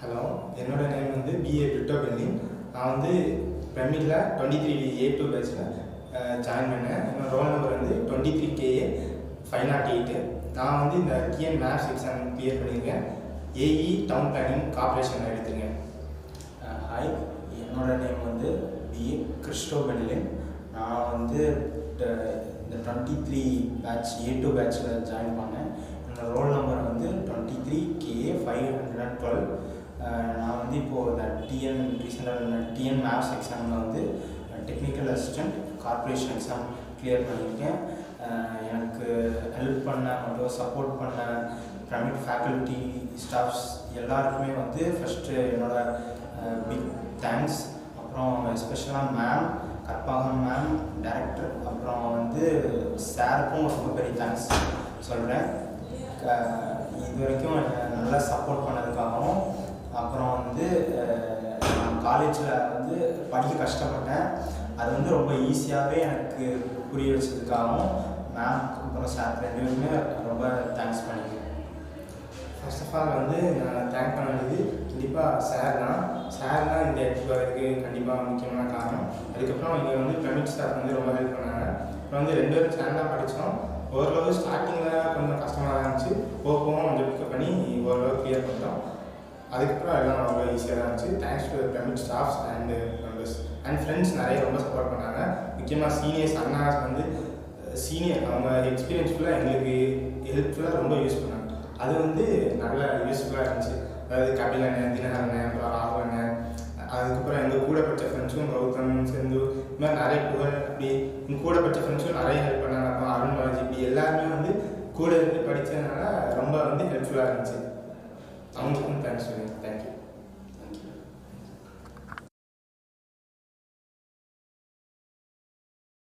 Hello, என்னோட name வந்து BA Britto பெல்லின். நான் வந்து பிரமிடில் 23A2 பேட்சில் ஜாயின் பண்ணேன். என்னோட ரோல் நம்பர் வந்து 23KA 508. நான் வந்து இந்த டிஎன் மேத்ஸ் எக்ஸாம் கிளியர் பண்ணியிருக்கேன். ஏஇ டவுன் பிளானிங் கார்பரேஷன் எடுத்திருக்கேன். ஹாய், என்னோட நேம் வந்து பிஏ கிறிஸ்டோ பெல்லின். நான் வந்து இந்த 23 பேட்ச் A2 பேட்சில் ஜாயின் பண்ணேன். என்னோடய ரோல் நம்பர் வந்து 23KA 512. நான் வந்து இப்போது இந்த டிஎன் மேத்ஸ் எக்ஸாமில் வந்து technical assistant corporation exam clear பண்ணியிருக்கேன். எனக்கு ஹெல்ப் பண்ண மற்றும் சப்போர்ட் பண்ண பிரமிட் ஃபேக்கல்ட்டி ஸ்டாஃப்ஸ் எல்லாருக்குமே வந்து ஃபஸ்ட்டு என்னோடய பிக் தேங்க்ஸ். அப்புறம் எஸ்பெஷலாக மேம் கற்பாகம் மேம், டைரக்டர், அப்புறம் வந்து சாருக்கும் ரொம்ப பெரிய தேங்க்ஸ் சொல்கிறேன். இது வரைக்கும் நல்லா சப்போர்ட் பண்ணதுக்காகவும், அப்புறம் வந்து நான் காலேஜில் வந்து படிக்க கஷ்டப்பட்டேன். அது வந்து ரொம்ப ஈஸியாகவே எனக்கு புரிய வச்சதுக்காகவும் மேம் அப்புறம் சார் ரெண்டு பேருமே ரொம்ப தேங்க்ஸ் பண்ணிக்கிறேன். ஃபர்ஸ்ட் ஆஃப் ஆல் வந்து நான் தேங்க் பண்ண வேண்டியது கண்டிப்பாக சார் தான் இந்த இடத்துக்கு வரதுக்கு கண்டிப்பாக முக்கியமான காரணம். அதுக்கப்புறம் இங்கே வந்து பிரமிட் ஸ்டாஃப் வந்து ரொம்ப ஹெல்ப் பண்ணாங்க. அப்புறம் வந்து 2 பேரும் சேர்ந்து தான் படித்தோம். ஓரளவு ஸ்டார்டிங்கில் கொஞ்சம் கஷ்டமாக தான் இருந்துச்சு. போகவும் கொஞ்சம் பிக்கப் பண்ணி ஓரளவு கிளியர் பண்ணிட்டோம். அதுக்கப்புறம் எல்லாம் ரொம்ப ஈஸியாக தான் இருந்துச்சு. Thanks to pyramid staffs and members and friends நிறைய ரொம்ப சப்போர்ட் பண்ணாங்க. முக்கியமாக சீனியர்ஸ் அண்ணாஸ் வந்து அவங்க எக்ஸ்பீரியன்ஸ் ஃபுல்லாக எங்களுக்கு ஹெல்ப்ஃபுல்லாக ரொம்ப யூஸ் பண்ணாங்க. அது வந்து நல்ல யூஸ்ஃபுல்லாக இருந்துச்சு. அதாவது கபில் அண்ணன், தினகர் அண்ணன், அப்புறம் ராகுல் அண்ணன், அதுக்கப்புறம் எங்கள் கூட படித்த ஃப்ரெண்ட்ஸும் கௌதம், செந்து, இது மாதிரி நிறைய புகழ், அப்படி எங்கள் கூட படித்த ஃப்ரெண்ட்ஸும் நிறைய ஹெல்ப் பண்ணாங்க. அப்புறம் அருண் பாலாஜி, இப்படி எல்லாருமே வந்து கூட இருந்து படித்ததுனால ரொம்ப வந்து ஹெல்ப்ஃபுல்லாக இருந்துச்சு. அவங்களுக்கும் தேங்க்ஸ் சொல்லுங்கள். தேங்க்யூ.